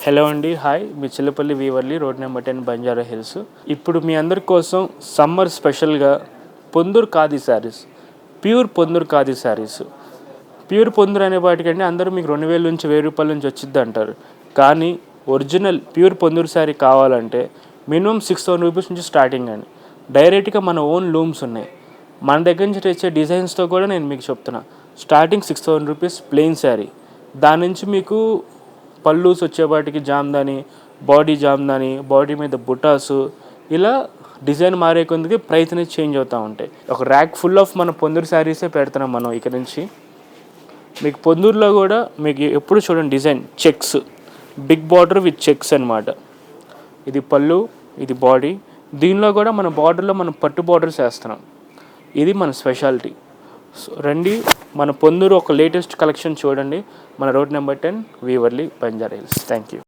Hello అండి, hi. మీ Chillapalli Weaverly, road number 10, Banjara Hills. ఇప్పుడు మీ అందరి కోసం సమ్మర్ స్పెషల్గా Ponduru khadi sarees, pure Ponduru khadi sarees. Pure Ponduru అనే వాటికంటే అందరూ మీకు 2000 నుంచి 1000 రూపాయల నుంచి వచ్చింది అంటారు. కానీ ఒరిజినల్ ప్యూర్ పొందూరు శారీ కావాలంటే మినిమం 6000 రూపీస్ నుంచి స్టార్టింగ్ అండి. డైరెక్ట్గా మన ఓన్ లూమ్స్ ఉన్నాయి. మన దగ్గర నుంచి తెచ్చే డిజైన్స్తో కూడా నేను మీకు చెప్తున్నా. Starting 6000 rupees plain sari. దాని నుంచి మీకు పల్లూస్ వచ్చేవాటికి జామ్దాని, బాడీ జామ్దాని, బాడీ మీద బుటాసు, ఇలా డిజైన్ మారే కొద్దికి ప్రైస్ అనేది చేంజ్ అవుతూ ఉంటాయి. ఒక ర్యాక్ ఫుల్ ఆఫ్ మన పొందూరు శారీసే పెడుతున్నాం మనం ఇక్కడ నుంచి. మీకు పొందూరులో కూడా మీకు ఎప్పుడు చూడండి design checks, big border with checks అనమాట. ఇది పళ్ళు, ఇది బాడీ. దీనిలో కూడా మన బార్డర్లో మనం పట్టు బార్డర్స్ వేస్తున్నాం. ఇది మన స్పెషాలిటీ. రండి, మన పొందూరు ఒక లేటెస్ట్ కలెక్షన్ చూడండి. మన road number 10, Weaverly, Banjara Hills. Thank you.